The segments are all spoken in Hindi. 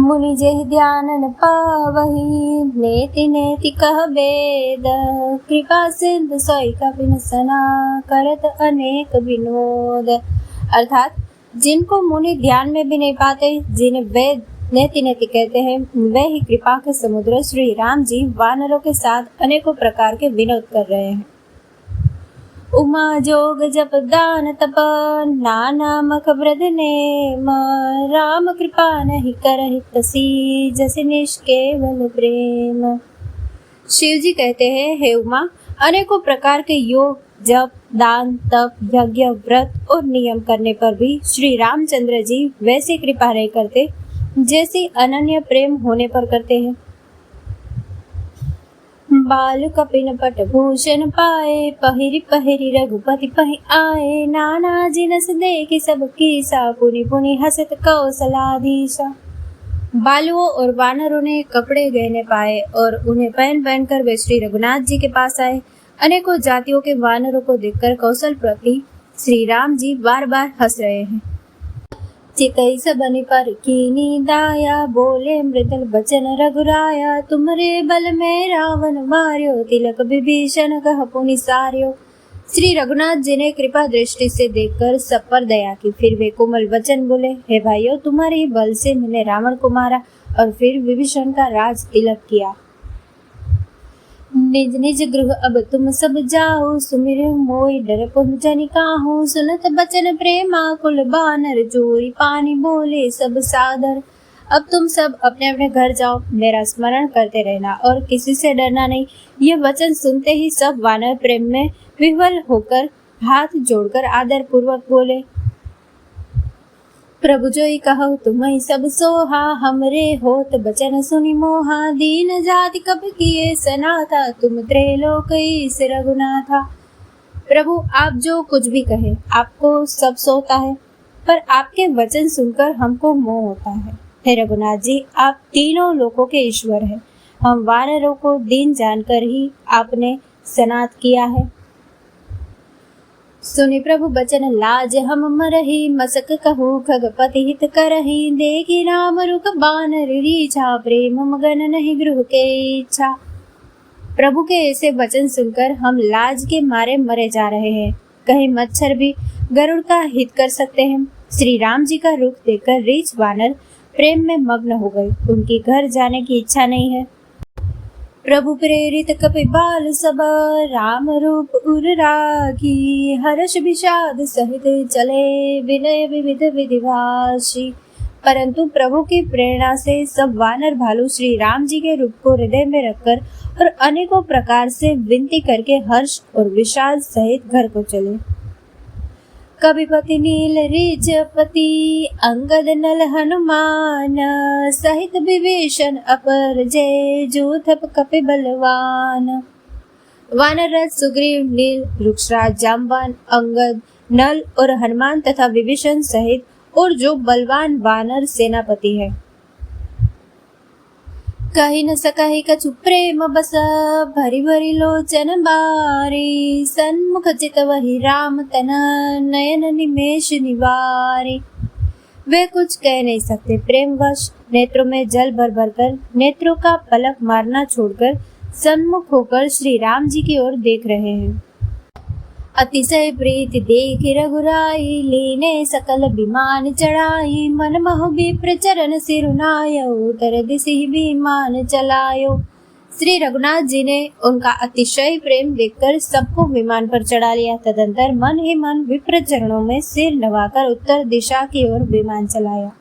मुनि जेहि ध्यान न पावहि, नेति नेति कह वेद। कृपा सिंधु सोई कपि न सना, करत अनेक विनोद। अर्थात जिनको मुनि ध्यान में भी नहीं पाते, जिन्हें वेद नेति नेति कहते हैं, वे ही कृपा के समुद्र श्री राम जी वानरों के साथ अनेकों प्रकार के विनोद कर रहे हैं। उमा जोग जप दान तप, नाना मख वृद नेम। राम कृपा नहीं करहि तसी, जैसे निष्केवल प्रेम। शिव जी कहते हैं, हे उमा, अनेकों प्रकार के योग, जप, दान, तप, यज्ञ, व्रत और नियम करने पर भी श्री रामचंद्र जी वैसी कृपा नहीं करते जैसी अनन्य प्रेम होने पर करते हैं। बाल कपिन पट भूषण पाए, पहिरी पहिरी रघुपति पहि आए। नाना जिनस देखि सब कीसा, पुनि पुनि हसत कौशलाधीशा। बालुओं और वानरों ने कपड़े गहने पाए और उन्हें पहन पहन कर वे श्री रघुनाथ जी के पास आए। अनेकों जातियों के वानरों को देखकर कौशलपति श्री राम जी बार बार हंस रहे हैं। चितई सबनि पर कीनी दाया, बोले मृदुल बचन रघुराया। तुम्हारे बल में रावण मार्यो, तिलक विभीषण कह पुनि सार्यो। श्री रघुनाथ जी ने कृपा दृष्टि से देखकर सब पर दया की। फिर वे कोमल वचन बोले, हे भाइयों, तुम्हारे बल से मैंने रावण को मारा और फिर विभीषण का राज तिलक किया। निज निज गृह अब तुम सब जाओ, सुमिर मोहि डर पुन जनि काहू। सुनत बचन प्रेमा कुल बानर, जोरी पानी बोले सब सादर। अब तुम सब अपने अपने घर जाओ, मेरा स्मरण करते रहना और किसी से डरना नहीं। ये वचन सुनते ही सब वानर प्रेम में विह्वल होकर हाथ जोड़कर आदर पूर्वक बोले, प्रभु जोई कहु तुम्हि सब सोहा। हमरे होत बचन सुनि मोहा, दीन जाति कब किए सनाथा। तुम त्रैलोक ईश रघुनाथा। प्रभु आप जो कुछ भी कहे, आपको सब सोता है, पर आपके वचन सुनकर हमको मोह होता है। हे रघुनाथ जी, आप तीनों लोकों के ईश्वर हैं। हम वानरों को दीन जानकर ही आपने सनाथ किया है। सुनि प्रभु बचन लाज हम मरहि, मसक कहू खगपति हित करहि। देखि राम रुख बानर रीछा, प्रेम मगन नहीं गृह के इच्छा। प्रभु के ऐसे वचन सुनकर हम लाज के मारे मरे जा रहे हैं। कहीं मच्छर भी गरुड़ का हित कर सकते हैं। श्री राम जी का रुख देखकर रीछ वानर प्रेम में मग्न हो गए। उनकी घर जाने की इच्छा नहीं है। प्रभु प्रेरित कपि बाल सब, राम रूप उर रागी। हर्ष विषाद सहित चले, विनय विविध विधिभाषी। परंतु प्रभु की प्रेरणा से सब वानर भालू श्री राम जी के रूप को हृदय में रखकर और अनेकों प्रकार से विनती करके हर्ष और विषाद सहित घर को चले। कविपति नील रीचपति, अंगद नल हनुमान। सहित विभीषण अपर जय, जूथप कपि बलवान। वानरराज सुग्रीव, नील, वृक्षराज जाम्बान, अंगद, नल और हनुमान तथा विभीषण सहित और जो बलवान वानर सेनापति है। कही न सकहि कछु प्रेम बस, भरी भरी लोचन बारी। सन्मुख चित वही राम तन, नयन निमेष निवारी। वे कुछ कह नहीं सकते, प्रेमवश नेत्रों में जल भर भर कर, नेत्रों का पलक मारना छोड़कर सन्मुख होकर श्री राम जी की ओर देख रहे हैं। अतिशय प्रीति देखि रघुराई, लीने सकल विमान चढ़ाई। मन महु विप्र चरण सिरुनायो, तर दिशि विमान चलायो। श्री रघुनाथ जी ने उनका अतिशय प्रेम देखकर सबको विमान पर चढ़ा लिया। तदंतर मन ही मन विप्र चरणों में सिर नवाकर उत्तर दिशा की ओर विमान चलाया।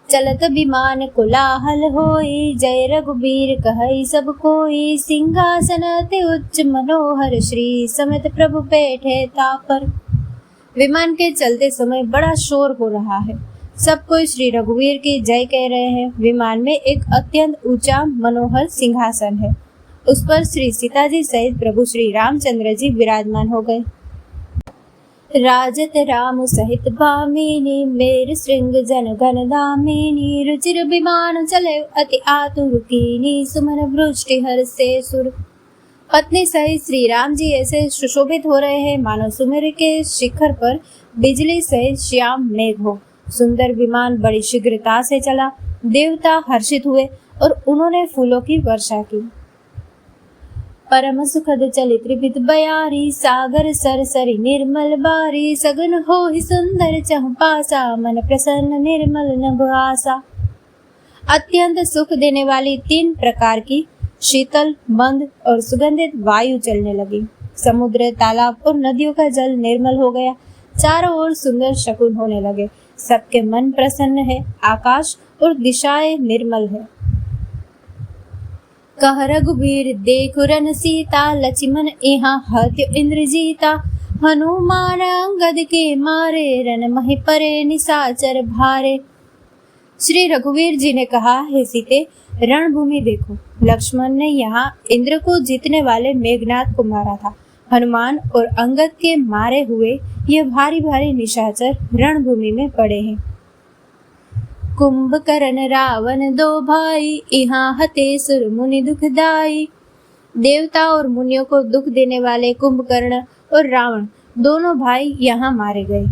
चलत विमान कोलाहल होई, जय रघुबीर कहई सब कोई। सिंहासन अति उच्च मनोहर, श्री समेत प्रभु बैठे तापर। विमान के चलते समय बड़ा शोर हो रहा है। सब कोई श्री रघुवीर की जय कह रहे हैं। विमान में एक अत्यंत ऊंचा मनोहर सिंहासन है। उस पर श्री सीता जी सहित प्रभु श्री रामचंद्र जी विराजमान हो गए। राजत राम सहित भामिनी, मेर श्रृंग जन गण दामिनी। रुचिर विमान चले अति आतुर कीनी, सुमन वृष्टि हर से सुर। पत्नी सहित श्री राम जी ऐसे सुशोभित हो रहे हैं मानो सुमेर के शिखर पर बिजली सहित श्याम मेघ हो। सुंदर विमान बड़ी शीघ्रता से चला। देवता हर्षित हुए और उन्होंने फूलों की वर्षा की। परम सुखद चली त्रिविध बयारी, सागर सरसरी निर्मल बारी, सगन हो ही सुंदर चहुपासा, मन प्रसन्न निर्मल नभ आसा। अत्यंत सुख देने वाली 3 प्रकार की शीतल, मंद और सुगंधित वायु चलने लगी। समुद्र, तालाब और नदियों का जल निर्मल हो गया। चारों ओर सुंदर शकुन होने लगे। सबके मन प्रसन्न है। आकाश और दिशाएं निर्मल है। कह रघुवीर देखु रन सीता, लक्ष्मण यहाँ हत्यो इंद्र जीता, हनुमान अंगद के मारे, रन महि परे निशाचर भारे। श्री रघुवीर जी ने कहा, हे सीते, रणभूमि देखो। लक्ष्मण ने यहाँ इंद्र को जीतने वाले मेघनाद को मारा था। हनुमान और अंगद के मारे हुए ये भारी भारी निशाचर रणभूमि में पड़े हैं। कुंभकर्ण रावण 2 भाई, यहाँ हते सुर मुनि दुखदाई। देवता और मुनियों को दुख देने वाले कुंभकर्ण और रावण दोनों भाई यहाँ मारे गए।